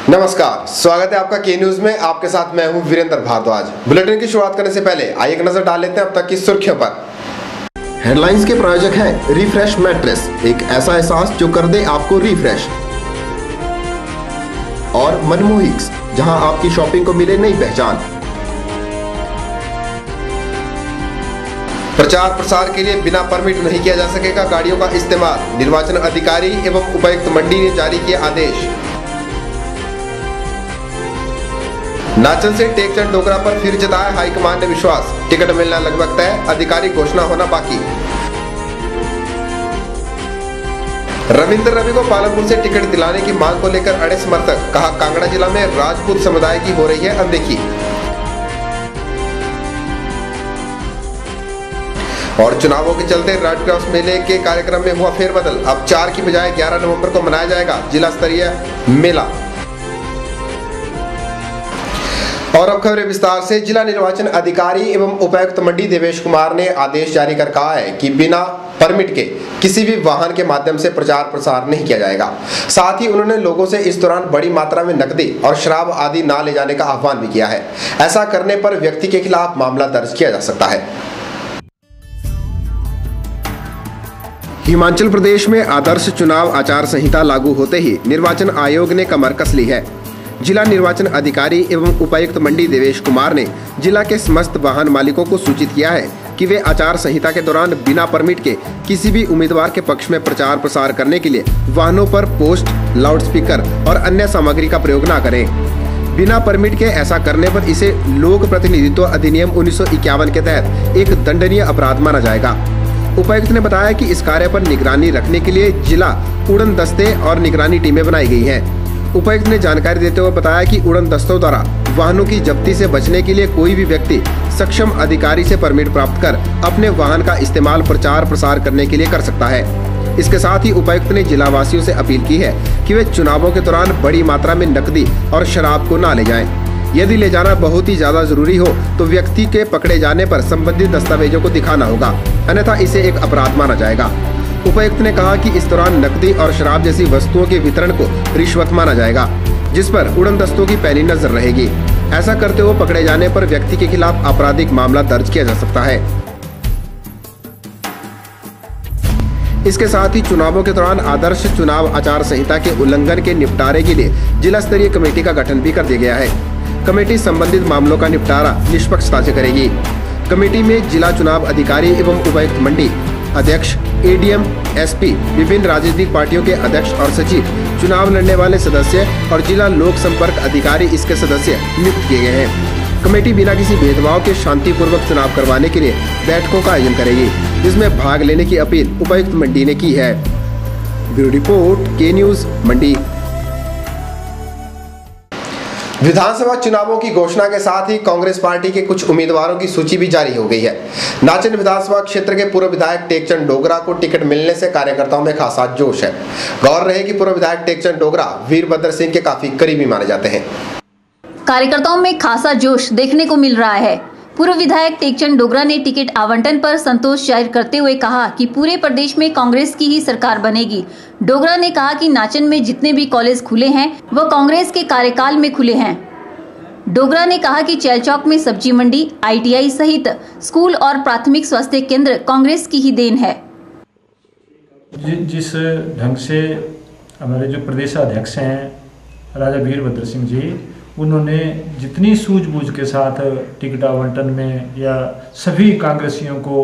नमस्कार, स्वागत है आपका के न्यूज में। आपके साथ मैं हूं वीरेंद्र भारद्वाज। बुलेटिन की शुरुआत करने से पहले आइए एक नजर डाल लेते हैं अब तक की सुर्खियों पर। हेडलाइंस के प्रायोजक हैं रिफ्रेश मैट्रेस, एक ऐसा एहसास जो कर दे आपको रिफ्रेश। और मनमोहिक्स, जहां आपकी शॉपिंग को मिले नई पहचान। प्रचार प्रसार के लिए बिना परमिट नहीं किया जा सकेगा गाड़ियों का इस्तेमाल। निर्वाचन अधिकारी एवं उपायुक्त मंडी ने जारी किए आदेश। नाचन से टेकचंद डोगरा पर फिर जताया हाईकमान ने विश्वास। टिकट मिलना लगभग तय, आधिकारिक घोषणा होना बाकी। रविंद्र रवि को पालनपुर से टिकट दिलाने की मांग को लेकर अड़े समर्थक। कहा, कांगड़ा जिला में राजपूत समुदाय की हो रही है अनदेखी। और चुनावों के चलते रेड क्रॉस मेले के कार्यक्रम में हुआ फेरबदल। अब 4 की बजाय 11 नवंबर को मनाया जाएगा जिला स्तरीय मेला। और अब खबरें विस्तार से। जिला निर्वाचन अधिकारी एवं उपायुक्त मंडी देवेश कुमार ने आदेश जारी कर कहा है कि बिना परमिट के किसी भी वाहन के माध्यम से प्रचार प्रसार नहीं किया जाएगा। साथ ही उन्होंने लोगों से इस दौरान बड़ी मात्रा में नकदी और शराब आदि ना ले जाने का आह्वान भी किया है। ऐसा करने पर व्यक्ति के खिलाफ मामला दर्ज किया जा सकता है। हिमाचल प्रदेश में आदर्श चुनाव आचार संहिता लागू होते ही निर्वाचन आयोग ने कमर कस ली है। जिला निर्वाचन अधिकारी एवं उपायुक्त मंडी देवेश कुमार ने जिला के समस्त वाहन मालिकों को सूचित किया है कि वे आचार संहिता के दौरान बिना परमिट के किसी भी उम्मीदवार के पक्ष में प्रचार प्रसार करने के लिए वाहनों पर पोस्ट, लाउडस्पीकर और अन्य सामग्री का प्रयोग न करें। बिना परमिट के ऐसा करने पर इसे लोक प्रतिनिधित्व अधिनियम 1951 के तहत एक दंडनीय अपराध माना जाएगा। उपायुक्त ने बताया कि इस कार्य पर निगरानी रखने के लिए जिला उड़न दस्ते और निगरानी टीमें बनाई गई हैं। उपायुक्त ने जानकारी देते हुए बताया कि उड़न दस्तों द्वारा वाहनों की जब्ती से बचने के लिए कोई भी व्यक्ति सक्षम अधिकारी से परमिट प्राप्त कर अपने वाहन का इस्तेमाल प्रचार प्रसार करने के लिए कर सकता है। इसके साथ ही उपायुक्त ने जिला वासियों से अपील की है कि वे चुनावों के दौरान बड़ी मात्रा में नकदी और शराब को न ले जाएं। यदि ले जाना बहुत ही ज्यादा जरूरी हो तो व्यक्ति के पकड़े जाने पर संबंधित दस्तावेजों को दिखाना होगा, अन्यथा इसे एक अपराध माना जाएगा। उपायुक्त ने कहा कि इस दौरान नकदी और शराब जैसी वस्तुओं के वितरण को रिश्वत माना जाएगा, जिस पर उड़न दस्तों की पैनी नजर रहेगी। ऐसा करते हुए पकड़े जाने पर व्यक्ति के खिलाफ आपराधिक मामला दर्ज किया जा सकता है। इसके साथ ही चुनावों के दौरान आदर्श चुनाव आचार संहिता के उल्लंघन के निपटारे के लिए जिला स्तरीय कमेटी का गठन भी कर दिया गया है। कमेटी संबंधित मामलों का निपटारा निष्पक्षता से करेगी। कमेटी में जिला चुनाव अधिकारी एवं उपायुक्त मंडी, अध्यक्ष, एडीएम, एसपी, विभिन्न राजनीतिक पार्टियों के अध्यक्ष और सचिव, चुनाव लड़ने वाले सदस्य और जिला लोक संपर्क अधिकारी इसके सदस्य नियुक्त किए गए हैं। कमेटी बिना किसी भेदभाव के शांतिपूर्वक चुनाव करवाने के लिए बैठकों का आयोजन करेगी, जिसमें भाग लेने की अपील उपायुक्त मंडी ने की है। ब्यूरो रिपोर्ट, के न्यूज मंडी। विधानसभा चुनावों की घोषणा के साथ ही कांग्रेस पार्टी के कुछ उम्मीदवारों की सूची भी जारी हो गई है। नाचन विधानसभा क्षेत्र के पूर्व विधायक टेकचंद डोगरा को टिकट मिलने से कार्यकर्ताओं में खासा जोश है। गौर रहे कि पूर्व विधायक टेकचंद डोगरा वीरभद्र सिंह के काफी करीबी माने जाते हैं। कार्यकर्ताओं में खासा जोश देखने को मिल रहा है। पूर्व विधायक टेकचंद डोगरा ने टिकट आवंटन पर संतोष जाहिर करते हुए कहा कि पूरे प्रदेश में कांग्रेस की ही सरकार बनेगी। डोगरा ने कहा कि नाचन में जितने भी कॉलेज खुले हैं वो कांग्रेस के कार्यकाल में खुले हैं। डोगरा ने कहा कि चैलचौक में सब्जी मंडी, ITI सहित स्कूल और प्राथमिक स्वास्थ्य केंद्र कांग्रेस की ही देन है। जिस ढंग से हमारे जो प्रदेश अध्यक्ष हैं राजा वीरभद्र सिंह जी, उन्होंने जितनी सूझबूझ के साथ टिकट आवंटन में या सभी कांग्रेसियों को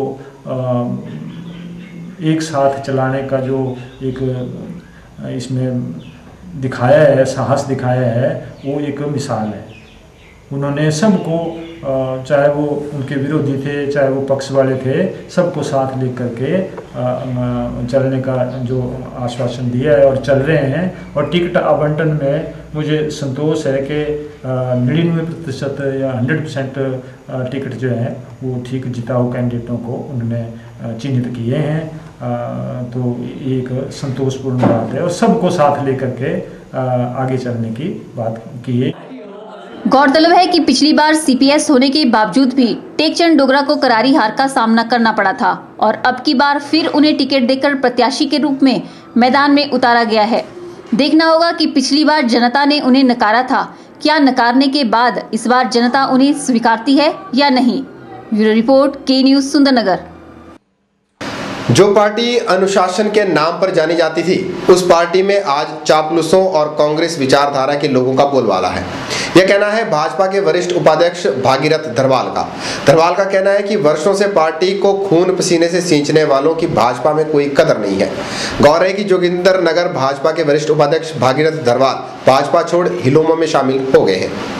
एक साथ चलाने का जो एक इसमें दिखाया है, साहस दिखाया है, वो एक मिसाल है। उन्होंने सबको, चाहे वो उनके विरोधी थे चाहे वो पक्ष वाले थे, सबको साथ लेकर के चलने का जो आश्वासन दिया है और चल रहे हैं। और टिकट आवंटन में मुझे संतोष है कि 99% या 100% टिकट जो है वो ठीक जिताऊ कैंडिडेटों को उन्होंने चिन्हित किए हैं। तो एक संतोषपूर्ण बात है और सबको साथ लेकर के आगे चलने की बात की है। गौरतलब है कि पिछली बार CPS होने के बावजूद भी टेकचंद डोगरा को करारी हार का सामना करना पड़ा था और अब की बार फिर उन्हें टिकट देकर प्रत्याशी के रूप में मैदान में उतारा गया है। देखना होगा कि पिछली बार जनता ने उन्हें नकारा था, क्या नकारने के बाद इस बार जनता उन्हें स्वीकारती है या नहीं। ब्यूरो रिपोर्ट, के न्यूज़, सुंदरनगर। जो पार्टी अनुशासन के नाम पर जानी जाती थी, उस पार्टी में आज चापलूसों और कांग्रेस विचारधारा के लोगों का बोलबाला है। यह कहना है भाजपा के वरिष्ठ उपाध्यक्ष भागीरथ धरवाल का। धरवाल का कहना है कि वर्षों से पार्टी को खून पसीने से सींचने वालों की भाजपा में कोई कदर नहीं है। गौर है कि जोगिंदरनगर भाजपा के वरिष्ठ उपाध्यक्ष भागीरथ धरवाल भाजपा छोड़ हिलोमा में शामिल हो गए हैं।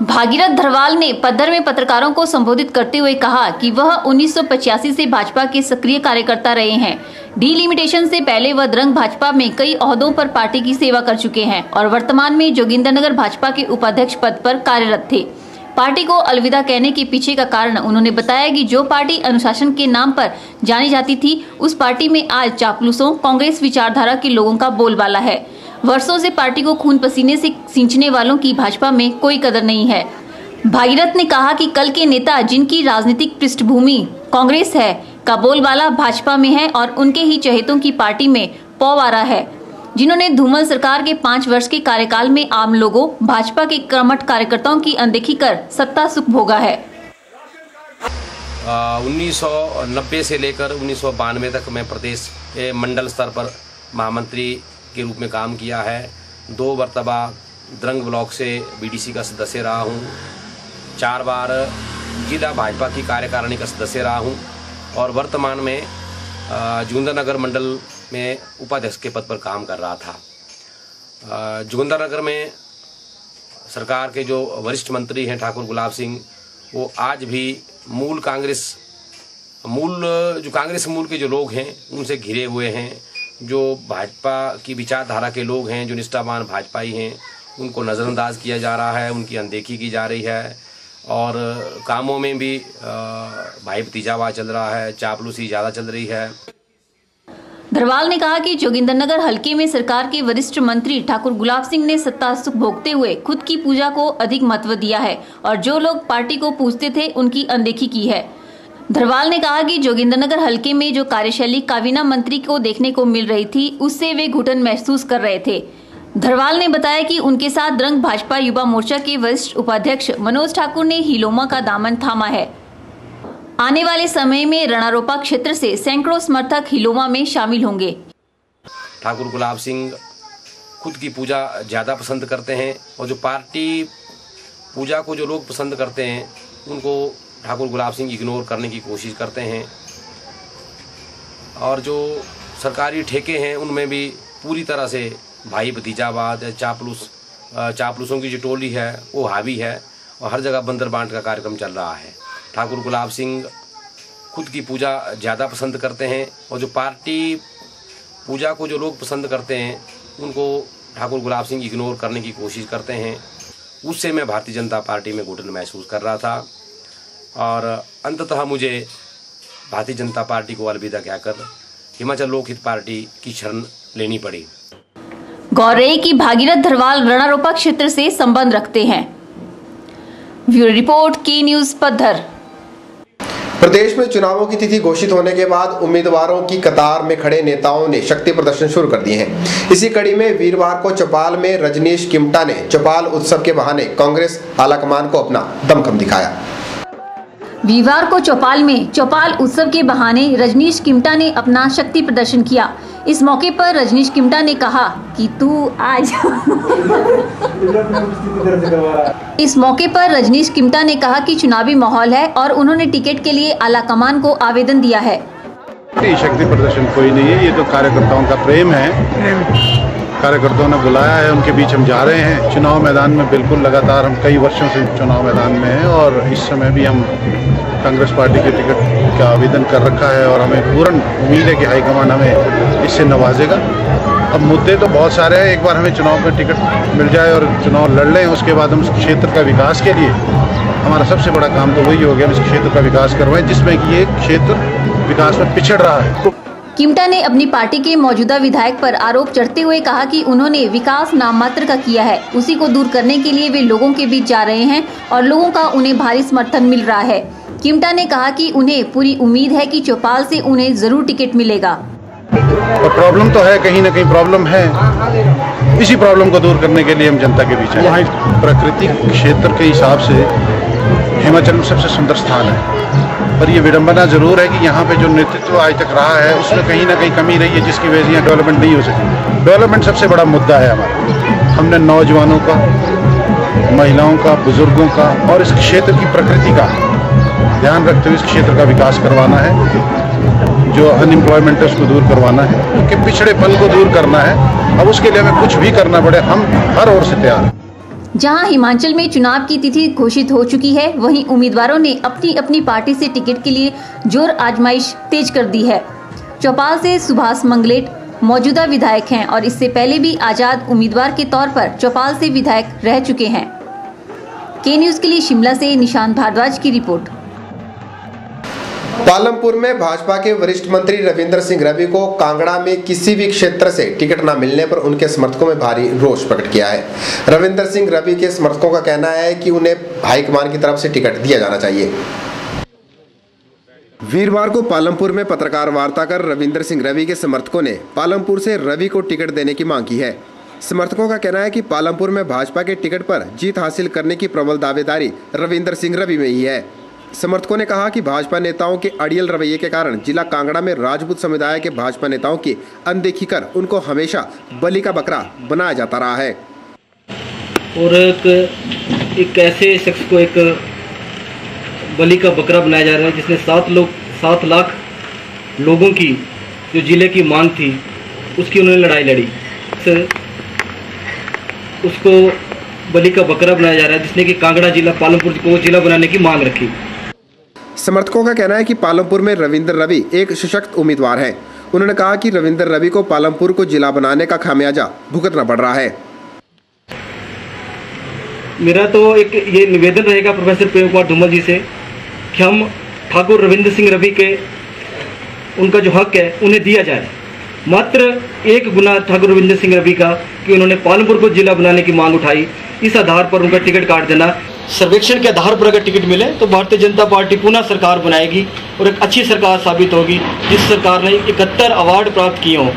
भागीरथ धरवाल ने पद्धर में पत्रकारों को संबोधित करते हुए कहा कि वह 1985 से भाजपा के सक्रिय कार्यकर्ता रहे हैं। डिलिमिटेशन से पहले वह द्रंग भाजपा में कई ओहदों पर पार्टी की सेवा कर चुके हैं और वर्तमान में जोगिंदरनगर भाजपा के उपाध्यक्ष पद पर कार्यरत थे। पार्टी को अलविदा कहने के पीछे का कारण उन्होंने बताया कि जो पार्टी अनुशासन के नाम पर जानी जाती थी, उस पार्टी में आज चापलूसों, कांग्रेस विचारधारा के लोगों का बोलबाला है। वर्षों से पार्टी को खून पसीने से सींचने वालों की भाजपा में कोई कदर नहीं है। भागीरथ ने कहा कि कल के नेता जिनकी राजनीतिक पृष्ठभूमि कांग्रेस है का बोलबाला भाजपा में है और उनके ही चहेतों की पार्टी में पौवारा है, जिन्होंने धूमल सरकार के 5 वर्ष के कार्यकाल में आम लोगों, भाजपा के कर्मठ कार्यकर्ताओं की अनदेखी कर सत्ता सुख भोगा है। 1990 से लेकर 1992 तक मैं प्रदेश के मंडल स्तर पर महामंत्री के रूप में काम किया है। 2 मरतबा द्रंग ब्लॉक से बीडीसी का सदस्य रहा हूँ। 4 बार जिला भाजपा की कार्यकारिणी का सदस्य रहा हूँ और वर्तमान में जोगिंदरनगर मंडल में उपाध्यक्ष के पद पर काम कर रहा था। जोगिंदरनगर में सरकार के जो वरिष्ठ मंत्री हैं ठाकुर गुलाब सिंह, वो आज भी कांग्रेस मूल के जो लोग हैं उनसे घिरे हुए हैं। जो भाजपा की विचारधारा के लोग हैं, जो निष्ठावान भाजपाई हैं, उनको नज़रअंदाज किया जा रहा है, उनकी अनदेखी की जा रही है और कामों में भी भाई भतीजावाद चल रहा है, चापलूसी ज़्यादा चल रही है। धरवाल ने कहा कि जोगिंदरनगर हलके में सरकार के वरिष्ठ मंत्री ठाकुर गुलाब सिंह ने सत्ता सुख भोगते हुए खुद की पूजा को अधिक महत्व दिया है और जो लोग पार्टी को पूजते थे उनकी अनदेखी की है। धरवाल ने कहा कि जोगिंदरनगर हलके में जो कार्यशैली काबीना मंत्री को देखने को मिल रही थी, उससे वे घुटन महसूस कर रहे थे। धरवाल ने बताया कि उनके साथ द्रंग भाजपा युवा मोर्चा के वरिष्ठ उपाध्यक्ष मनोज ठाकुर ने हिलोमा का दामन थामा है। आने वाले समय में रणारोपा क्षेत्र से सैकड़ों समर्थक हिलोमा में शामिल होंगे। ठाकुर गुलाब सिंह खुद की पूजा ज़्यादा पसंद करते हैं और जो पार्टी पूजा को जो लोग पसंद करते हैं उनको ठाकुर गुलाब सिंह इग्नोर करने की कोशिश करते हैं और जो सरकारी ठेके हैं उनमें भी पूरी तरह से भाई भतीजावाद, चापलूसों की जो टोली है वो हावी है और हर जगह बंदर बांट का कार्यक्रम चल रहा है। ठाकुर गुलाब सिंह खुद की पूजा ज़्यादा पसंद करते हैं और जो पार्टी पूजा को जो लोग पसंद करते हैं उनको ठाकुर गुलाब सिंह इग्नोर करने की कोशिश करते हैं। उससे मैं भारतीय जनता पार्टी में घुटन महसूस कर रहा था और अंततः मुझे भारतीय जनता पार्टी को अलविदा कहकर हिमाचल लोकहित पार्टी की शरण लेनी पड़ी। गौर है कि भागीरथ धरवाल रणारोपा क्षेत्र से संबंध रखते हैं। ब्यूरो रिपोर्ट, के न्यूज़, पद्धर। प्रदेश में चुनावों की तिथि घोषित होने के बाद उम्मीदवारों की कतार में खड़े नेताओं ने शक्ति प्रदर्शन शुरू कर दिए हैं। इसी कड़ी में वीरवार को चौपाल में रजनीश किमटा ने चौपाल उत्सव के बहाने कांग्रेस आलाकमान को अपना दमखम दिखाया। वीरवार को चौपाल में चौपाल उत्सव के बहाने रजनीश किमटा ने अपना शक्ति प्रदर्शन किया। इस मौके पर रजनीश किमटा ने कहा कि तू आज इस मौके पर रजनीश किमटा ने कहा कि चुनावी माहौल है और उन्होंने टिकट के लिए आलाकमान को आवेदन दिया है। शक्ति प्रदर्शन कोई नहीं है, ये तो कार्यकर्ताओं का प्रेम है। कार्यकर्ताओं ने बुलाया है, उनके बीच हम जा रहे हैं। चुनाव मैदान में बिल्कुल लगातार हम कई वर्षों से चुनाव मैदान में हैं और इस समय भी हम कांग्रेस पार्टी के टिकट का आवेदन कर रखा है और हमें पूर्ण उम्मीद है कि हाईकमान हमें इससे नवाजेगा। अब मुद्दे तो बहुत सारे हैं, एक बार हमें चुनाव में टिकट मिल जाए और चुनाव लड़ लें, उसके बाद हम उस क्षेत्र का विकास के लिए हमारा सबसे बड़ा काम तो वही हो गया, हम इस क्षेत्र का विकास करवाएं जिसमें कि ये क्षेत्र विकास में पिछड़ रहा है। किमटा ने अपनी पार्टी के मौजूदा विधायक पर आरोप चढ़ते हुए कहा कि उन्होंने विकास नाम मात्र का किया है, उसी को दूर करने के लिए वे लोगों के बीच जा रहे हैं और लोगों का उन्हें भारी समर्थन मिल रहा है। किमटा ने कहा कि उन्हें पूरी उम्मीद है कि चौपाल से उन्हें जरूर टिकट मिलेगा। और प्रॉब्लम तो है, कहीं ना कहीं प्रॉब्लम है। इसी प्रॉब्लम को दूर करने के लिए हम जनता के बीच आए। प्राकृतिक क्षेत्र के हिसाब से हिमाचल में सबसे सुंदर स्थान है, पर यह विडंबना जरूर है कि यहाँ पे जो नेतृत्व आज तक रहा है उसमें कहीं ना कहीं कमी रही है, जिसकी वजह से यहाँ डेवलपमेंट नहीं हो सकी। डेवलपमेंट सबसे बड़ा मुद्दा है हमारा। हमने नौजवानों का, महिलाओं का, बुजुर्गों का और इस क्षेत्र की प्रकृति का ध्यान रखते हुए इस क्षेत्र का विकास करवाना है। जो अनएम्प्लॉयमेंट है उसको दूर करवाना है, क्योंकि पिछड़ेपन को दूर करना है। अब उसके लिए हमें कुछ भी करना पड़े, हम हर ओर से तैयार हैं। जहां हिमाचल में चुनाव की तिथि घोषित हो चुकी है, वहीं उम्मीदवारों ने अपनी अपनी पार्टी से टिकट के लिए जोर आजमाइश तेज कर दी है। चौपाल से सुभाष मंगलेट मौजूदा विधायक हैं और इससे पहले भी आजाद उम्मीदवार के तौर पर चौपाल से विधायक रह चुके हैं। के न्यूज के लिए शिमला से निशांत भारद्वाज की रिपोर्ट। पालमपुर में भाजपा के वरिष्ठ मंत्री रविंद्र सिंह रवि को कांगड़ा में किसी भी क्षेत्र से टिकट न मिलने पर उनके समर्थकों में भारी रोष प्रकट किया है। रविंद्र सिंह रवि के समर्थकों का कहना है कि उन्हें हाईकमान की तरफ से टिकट दिया जाना चाहिए। वीरवार को पालमपुर में पत्रकार वार्ता कर रविंद्र सिंह रवि के समर्थकों ने पालमपुर से रवि को टिकट देने की मांग की है। समर्थकों का कहना है कि पालमपुर में भाजपा के टिकट पर जीत हासिल करने की प्रबल दावेदारी रविंद्र सिंह रवि में ही है। समर्थकों ने कहा कि भाजपा नेताओं के अड़ियल रवैये के कारण जिला कांगड़ा में राजपूत समुदाय के भाजपा नेताओं की अनदेखी कर उनको हमेशा बलि का बकरा बनाया जाता रहा है। और एक ऐसे शख्स को एक बलि का बकरा बनाया जा रहा है जिसने 7 लाख लोगों की जो जिले की मांग थी उसकी उन्होंने लड़ाई लड़ी। उसको बलि का बकरा बनाया जा रहा है जिसने कि कांगड़ा जिला पालमपुर को जिला बनाने की मांग रखी। समर्थकों का कहना है कि पालमपुर में रविंद्र रवि एक सशक्त उम्मीदवार हैं। उन्होंने कहा कि रविंद्र रवि को पालमपुर को जिला बनाने का खामियाजा भुगतना पड़ रहा है। मेरा तो एक ये निवेदन रहेगा प्रोफेसर प्रेम कुमार धूमल जी से कि हम ठाकुर रविंद्र सिंह रवि के उनका जो हक है उन्हें दिया जाए। मात्र एक गुना ठाकुर रविंद्र सिंह रवि का कि उन्होंने पालमपुर को जिला बनाने की मांग उठाई, इस आधार पर उनका टिकट काट देना। सर्वेक्षण के आधार पर अगर टिकट मिले तो भारतीय जनता पार्टी पुनः सरकार बनाएगी और एक अच्छी सरकार साबित होगी, जिस सरकार ने 71 अवार्ड प्राप्त किए हों,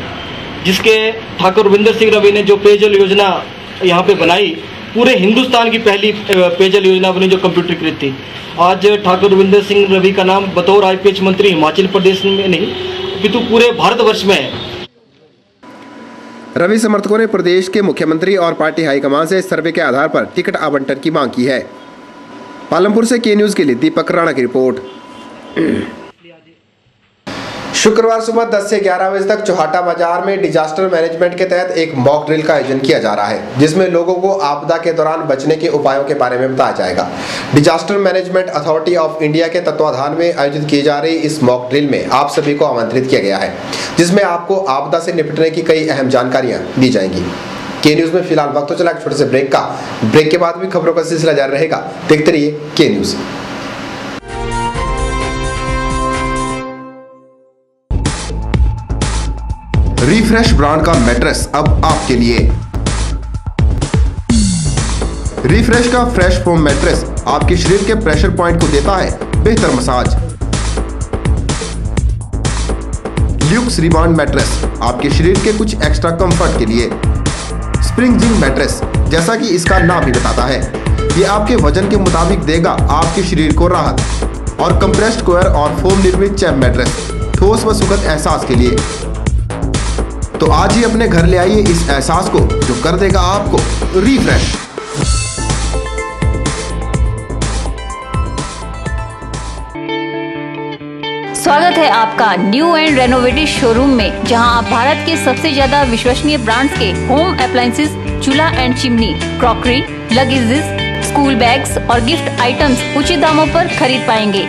जिसके ठाकुर रविंद्र सिंह रवि ने जो पेयजल योजना यहाँ पे बनाई, पूरे हिंदुस्तान की पहली पेयजल योजना बनी जो कंप्यूटरीकृत थी। आज ठाकुर रविंद्र सिंह रवि का नाम बतौर आईपीएच मंत्री हिमाचल प्रदेश में नहीं अपितु पूरे भारतवर्ष में है। रवि समर्थकों ने प्रदेश के मुख्यमंत्री और पार्टी हाईकमान से सर्वे के आधार पर टिकट आवंटन की मांग की है। पालमपुर से के न्यूज के लिए दीपक राणा की रिपोर्ट। शुक्रवार सुबह 10 से 11 बजे तक चौहाटा बाजार में डिजास्टर मैनेजमेंट के तहत एक मॉक ड्रिल का आयोजन किया जा रहा है, जिसमें लोगों को आपदा के दौरान बचने के उपायों के बारे में बताया जाएगा। Disaster management authority of India के तत्वाधान में आयोजित की जा रही इस मॉक ड्रिल में आप सभी को आमंत्रित किया गया है, जिसमें आपको आपदा से निपटने की कई अहम जानकारियां दी जाएंगी। के न्यूज में फिलहाल वक्त तो चला एक छोटे से ब्रेक का। ब्रेक के बाद भी खबरों का सिलसिला जारी रहेगा। देखते रहिए के न्यूज। रिफ्रेश ब्रांड का मैट्रेस अब आपके लिए। रिफ्रेश का फ्रेश फोम मैट्रेस आपके शरीर के प्रेशर पॉइंट को देता है बेहतर मसाज। ल्यूक्स रिबाउंड मैट्रेस आपके शरीर के कुछ एक्स्ट्रा कंफर्ट के लिए। स्प्रिंग जिंक मैट्रेस, जैसा कि इसका नाम ही बताता है, ये आपके वजन के मुताबिक देगा आपके शरीर को राहत। और कंप्रेस्ड कोयर और फोम निर्मित चैप मैट्रेस ठोस व सुखद एहसास के लिए। तो आज ही अपने घर ले आइए इस एहसास को जो कर देगा आपको रिफ्रेश। स्वागत है आपका न्यू एंड रेनोवेटेड शोरूम में, जहां आप भारत के सबसे ज्यादा विश्वसनीय ब्रांड्स के होम अप्लायंसेस, चूल्हा and chimney, crockery, luggages, school bags और गिफ्ट आइटम्स उचित दामों पर खरीद पाएंगे।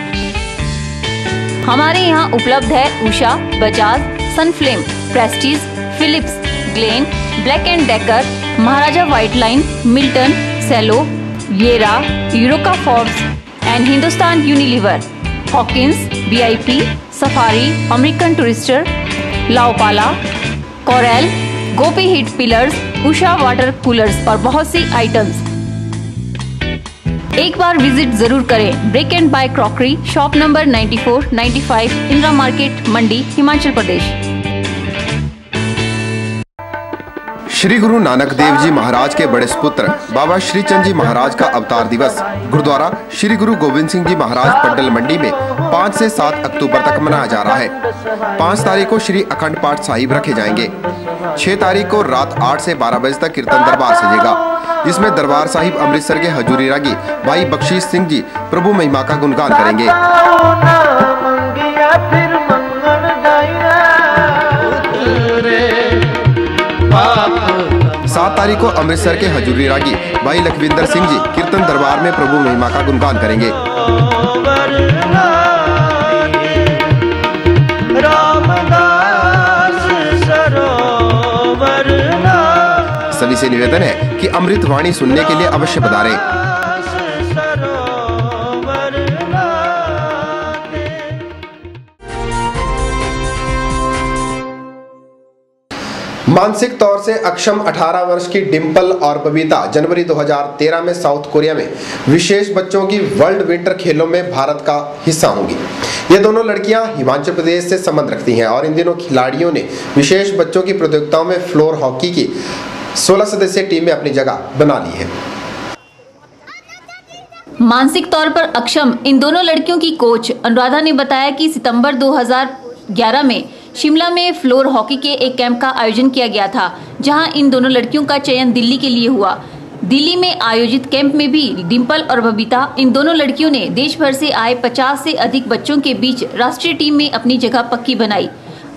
हमारे यहाँ उपलब्ध है Usha, Bajaj, Sunflame, Prestige, Philips, Glen, Black and Decker, Maharaja white line, Milton, Cello, Yera, Eureka Forbes and Hindustan Unilever, Hawkins, VIP, Safari, American Tourister, La Opala, Corelle, Gopi heat pillars, Usha water coolers और बहुत सी आइटम्स। एक बार विजिट जरूर करें। Break and bye crockery, shop number 94, 95, Indira market, Mandi, Himachal Pradesh. Shri Guru Nanak Dev ji महाराज के बड़े सुपुत्र बाबा श्री चंद जी महाराज का अवतार दिवस गुरुद्वारा श्री गुरु गोविंद सिंह जी महाराज पड्डल मंडी में 5 से 7 अक्टूबर तक मनाया जा रहा है। 5 तारीख को श्री अखंड पाठ साहिब रखे जाएंगे। 6 तारीख को रात 8 से 12 बजे तक कीर्तन दरबार सजेगा, जिसमें दरबार साहिब अमृतसर के हजूरी रागी भाई बख्शीश सिंह जी प्रभु महिमा का गुणगान करेंगे। 7 तारीख को अमृतसर के हजूरी रागी भाई लखविंदर सिंह जी कीर्तन दरबार में प्रभु महिमा का गुणगान करेंगे। सभी से निवेदन है कि अमृत वाणी सुनने के लिए अवश्य पधारें। मानसिक तौर से अक्षम 18 वर्ष की डिंपल और बबीता जनवरी 2013 में साउथ कोरिया में विशेष बच्चों की वर्ल्ड विंटर खेलों में भारत का हिस्सा होंगी। ये दोनों लड़कियां हिमाचल प्रदेश से संबंध रखती हैं और इन दिनों खिलाड़ियों ने विशेष बच्चों की प्रतियोगिताओं में फ्लोर हॉकी की 16 सदस्यीय टीम में अपनी जगह बना ली है। मानसिक तौर पर अक्षम इन दोनों लड़कियों की कोच अनुराधा ने बताया कि सितंबर 2011 में शिमला में फ्लोर हॉकी के एक कैंप का आयोजन किया गया था, जहां इन दोनों लड़कियों का चयन दिल्ली के लिए हुआ। दिल्ली में आयोजित कैंप में भी डिंपल और बबीता इन दोनों लड़कियों ने देश भर से आए 50 से अधिक बच्चों के बीच राष्ट्रीय टीम में अपनी जगह पक्की बनाई।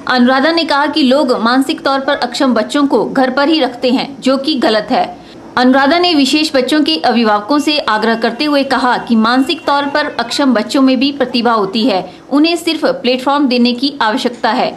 अनुराधा ने कहा कि लोग मानसिक तौर पर अक्षम बच्चों को घर पर ही रखते हैं, जो कि गलत है। अनुराधा ने विशेष बच्चों के अभिभावकों से आग्रह करते हुए कहा कि मानसिक तौर पर अक्षम बच्चों में भी प्रतिभा होती है, उन्हें सिर्फ प्लेटफॉर्म देने की आवश्यकता है।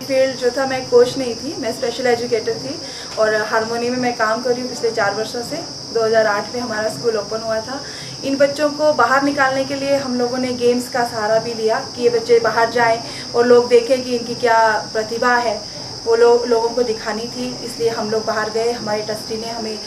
फील्ड जो था, मैं कोच नहीं थी, मैं स्पेशल एजुकेटर थी और हारमोनी में मैं काम कर रही हूँ पिछले 4 वर्षों से। 2008 में हमारा स्कूल ओपन हुआ था। इन बच्चों को बाहर निकालने के लिए हम लोगों ने गेम्स का सहारा भी लिया कि ये बच्चे बाहर जाएं और लोग देखें कि इनकी क्या प्रतिभा है, वो लोगों को दिखानी थी। इसलिए हम लोग बाहर गए, हमारे ट्रस्टी ने हमें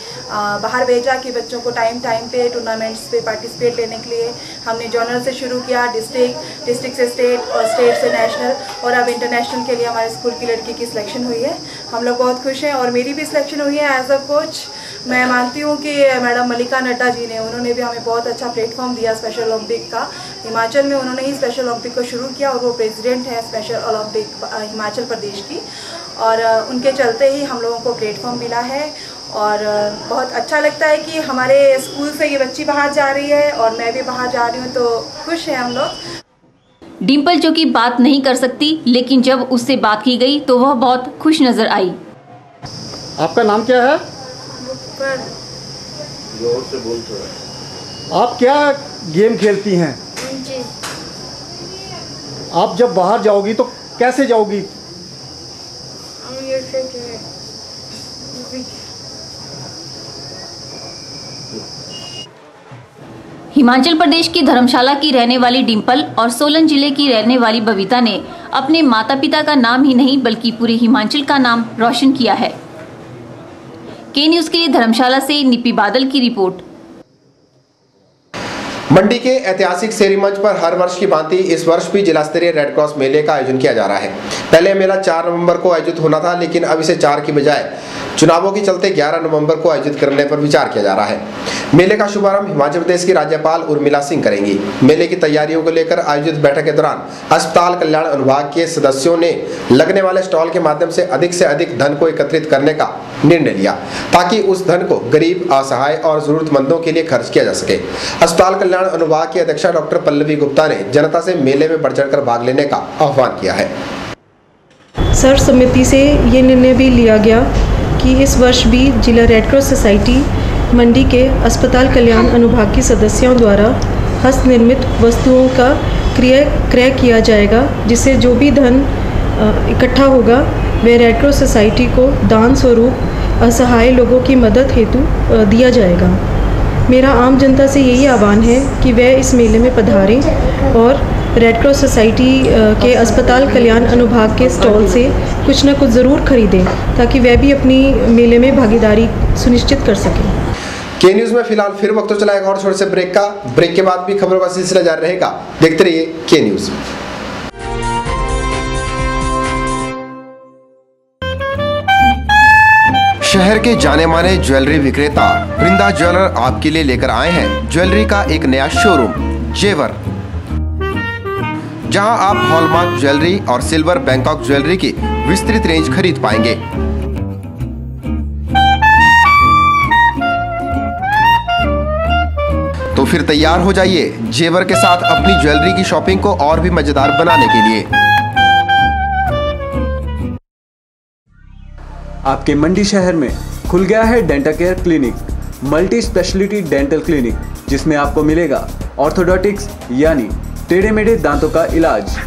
बाहर भेजा कि बच्चों को टाइम पे टूर्नामेंट्स पे पार्टिसिपेट लेने के लिए। हमने जोनल से शुरू किया, डिस्ट्रिक्ट से स्टेट और स्टेट से नेशनल, और अब इंटरनेशनल के लिए हमारे स्कूल की लड़की की सिलेक्शन हुई है। हम लोग बहुत खुश हैं और मेरी भी सिलेक्शन हुई है एज अ कोच। मैं मानती हूँ कि मैडम मल्लिका नड्डा जी ने, उन्होंने भी हमें बहुत अच्छा प्लेटफॉर्म दिया स्पेशल ओलंपिक का। हिमाचल में उन्होंने ही स्पेशल ओलंपिक को शुरू किया और वो प्रेसिडेंट है स्पेशल ओलंपिक हिमाचल प्रदेश की, और उनके चलते ही हम लोगों को प्लेटफॉर्म मिला है। और बहुत अच्छा लगता है कि हमारे स्कूल से ये बच्ची बाहर जा रही है और मैं भी बाहर जा रही हूँ, तो खुश हैं हम लोग। डिंपल जो कि बात नहीं कर सकती, लेकिन जब उससे बात की गई तो वह बहुत खुश नजर आई। आपका नाम क्या है? जोर से बोल थोड़ा। आप क्या गेम खेलती हैं? आप जब बाहर जाओगी तो कैसे जाओगी? हिमाचल प्रदेश की धर्मशाला की रहने वाली डिंपल और सोलन जिले की रहने वाली बबीता ने अपने माता पिता का नाम ही नहीं बल्कि पूरे हिमाचल का नाम रोशन किया है। के न्यूज के लिए धर्मशाला से निपी बादल की रिपोर्ट। मंडी के ऐतिहासिक शेरी मंच पर हर वर्ष की भांति इस वर्ष भी जिला स्तरीय रेड क्रॉस मेले का आयोजन किया जा रहा है। पहले मेला 4 नवंबर को आयोजित होना था, लेकिन अब इसे 4 की बजाय चुनावों के चलते 11 नवंबर को आयोजित करने पर विचार किया जा रहा है। मेले का शुभारंभ हिमाचल प्रदेश की राज्यपाल उर्मिला सिंह करेंगी। मेले की तैयारियों को लेकर आयोजित बैठक के दौरान अस्पताल कल्याण अनुभाग के सदस्यों ने लगने वाले स्टॉल के माध्यम से अधिक धन को एकत्रित करने का निर्णय लिया, ताकि उस धन को गरीब, असहाय और जरूरतमंदों के लिए खर्च किया जा सके। अस्पताल कल्याण अनुभाग की अध्यक्षा डॉक्टर पल्लवी गुप्ता ने जनता से मेले में बढ़ चढ़कर भाग लेने का आह्वान किया है। सर्व समिति से ये निर्णय भी लिया गया कि इस वर्ष भी जिला रेड क्रॉस सोसाइटी मंडी के अस्पताल कल्याण अनुभाग के सदस्यों द्वारा हस्त निर्मित वस्तुओं का क्रय किया जाएगा, जिससे जो भी धन इकट्ठा होगा वह रेड क्रॉस सोसाइटी को दान स्वरूप असहाय लोगों की मदद हेतु दिया जाएगा। मेरा आम जनता से यही आह्वान है कि वह इस मेले में पधारें और रेड क्रॉस सोसाइटी के अस्पताल कल्याण अनुभाग के स्टॉल से कुछ न कुछ ज़रूर खरीदें, ताकि वह भी अपनी मेले में भागीदारी सुनिश्चित कर सकें। के न्यूज़ में फिलहाल फिर वक्त तो चला एक और छोटे से ब्रेक का। ब्रेक के बाद भी खबरों का सिलसिला जारी रहेगा। देखते रहिए के न्यूज़। शहर के जाने माने ज्वेलरी विक्रेता वृंदा ज्वेलर आपके लिए लेकर आए हैं ज्वेलरी का एक नया शोरूम जेवर, जहां आप हॉलमार्क ज्वेलरी और सिल्वर बैंकॉक ज्वेलरी की विस्तृत रेंज खरीद पाएंगे। तो फिर तैयार हो जाइए जेवर के साथ अपनी ज्वेलरी की शॉपिंग को और भी मजेदार बनाने के लिए। आपके मंडी शहर में खुल गया है dental care clinic, multi speciality dental clinic, जिसमें आपको मिलेगा ऑर्थोडोंटिक्स यानी टेढ़े मेढ़े दांतों का इलाज।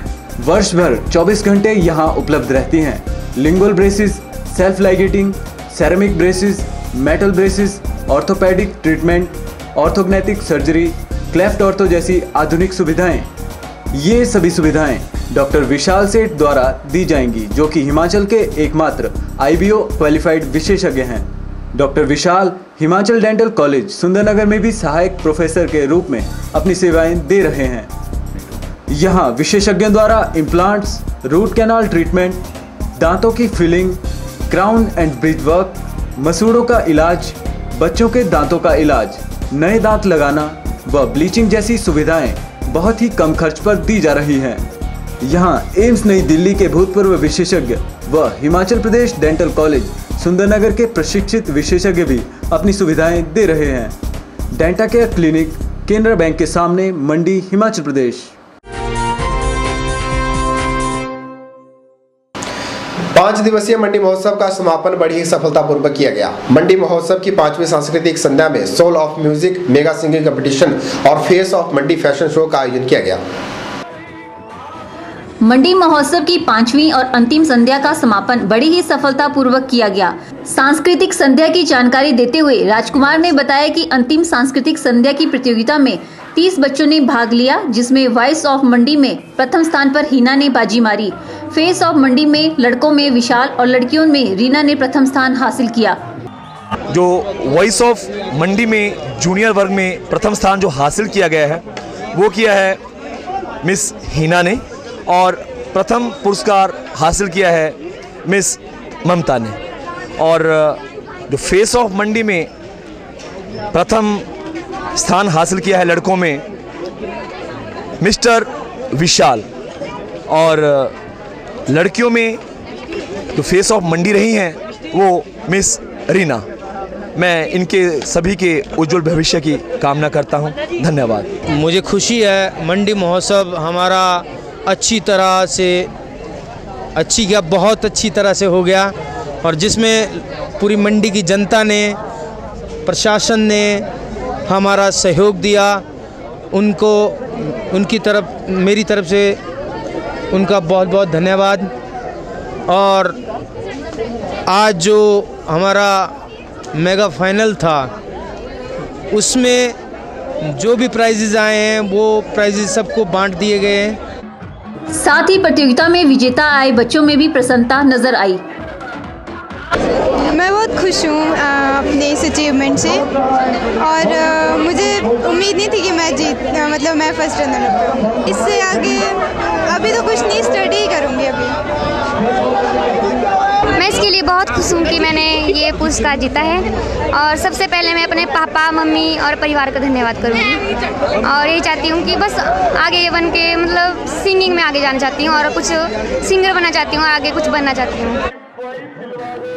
वर्ष भर 24 घंटे यहाँ उपलब्ध रहती हैं lingual braces, self ligating, ceramic braces, metal braces, orthopedic treatment, orthognathic surgery, cleft ortho जैसी आधुनिक सुविधाएं। ये सभी सुविधाएं डॉक्टर विशाल सेठ द्वारा दी जाएंगी, जो कि हिमाचल के एकमात्र IBO क्वालिफाइड विशेषज्ञ हैं। डॉक्टर विशाल हिमाचल डेंटल कॉलेज सुंदरनगर में भी सहायक प्रोफेसर के रूप में अपनी सेवाएं दे रहे हैं। यहाँ विशेषज्ञों द्वारा इम्प्लांट्स, रूट कैनाल ट्रीटमेंट, दांतों की filling, crown and bridge work, मसूड़ों का इलाज, बच्चों के दांतों का इलाज, नए दांत लगाना व ब्लीचिंग जैसी सुविधाएं बहुत ही कम खर्च पर दी जा रही हैं। यहाँ एम्स नई दिल्ली के भूतपूर्व विशेषज्ञ व हिमाचल प्रदेश डेंटल कॉलेज सुंदरनगर के प्रशिक्षित विशेषज्ञ भी अपनी सुविधाएं दे रहे हैं। Denta care clinic, Canara bank के सामने, मंडी, हिमाचल प्रदेश। 5 दिवसीय मंडी महोत्सव का समापन बड़ी ही सफलतापूर्वक किया गया। मंडी महोत्सव की 5वीं सांस्कृतिक संध्या में soul of music, mega singing competition और face of Mandi fashion show का आयोजन किया गया। मंडी महोत्सव की 5वीं और अंतिम संध्या का समापन बड़ी ही सफलतापूर्वक किया गया। सांस्कृतिक संध्या की जानकारी देते हुए राजकुमार ने बताया कि अंतिम सांस्कृतिक संध्या की प्रतियोगिता में 30 बच्चों ने भाग लिया, जिसमें वॉइस ऑफ मंडी में प्रथम स्थान पर हीना ने बाजी मारी। फेस ऑफ मंडी में लड़कों में विशाल और लड़कियों में रीना ने प्रथम स्थान हासिल किया। जो वॉइस ऑफ मंडी में जूनियर वर्ग में प्रथम स्थान जो हासिल किया गया है वो किया है मिस हीना ने, और प्रथम पुरस्कार हासिल किया है मिस ममता ने। और जो फेस ऑफ मंडी में प्रथम स्थान हासिल किया है लड़कों में मिस्टर विशाल, और लड़कियों में जो फेस ऑफ मंडी रही हैं वो मिस रीना। मैं इनके सभी के उज्जवल भविष्य की कामना करता हूं। धन्यवाद। मुझे खुशी है, मंडी महोत्सव हमारा बहुत अच्छी तरह से हो गया, और जिसमें पूरी मंडी की जनता ने, प्रशासन ने हमारा सहयोग दिया। उनको मेरी तरफ से उनका बहुत बहुत धन्यवाद। और आज जो हमारा मेगा फाइनल था उसमें जो भी प्राइजेज आए हैं वो प्राइजेज सबको बांट दिए गए हैं। साथ ही प्रतियोगिता में विजेता आए बच्चों में भी प्रसन्नता नजर आई। मैं बहुत खुश हूँ अपने इस अचीवमेंट से, और मुझे उम्मीद नहीं थी कि मैं फर्स्ट रनर अप हूँ। इससे आगे अभी तो कुछ नहीं, स्टडी ही करूँगी अभी। मैं इसके लिए बहुत खुश हूँ कि मैंने ये पुरस्कार जीता है, और सबसे पहले मैं अपने पापा, मम्मी और परिवार का धन्यवाद करूँगी, और यही चाहती हूँ कि बस आगे बन के सिंगिंग में आगे जाना चाहती हूँ, और कुछ सिंगर बनना चाहती हूँ, और आगे कुछ बनना चाहती हूँ।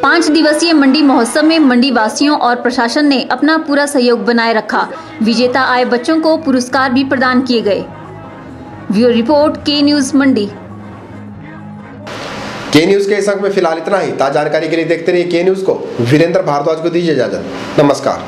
5 दिवसीय मंडी महोत्सव में मंडी वासियों और प्रशासन ने अपना पूरा सहयोग बनाए रखा। विजेता आए बच्चों को पुरस्कार भी प्रदान किए गए। ब्यूरो रिपोर्ट, के न्यूज मंडी। के न्यूज के इस अंक में फिलहाल इतना ही। ताजा जानकारी के लिए देखते रहिए के न्यूज को। वीरेंद्र भारद्वाज को दीजिए इजाजत। नमस्कार।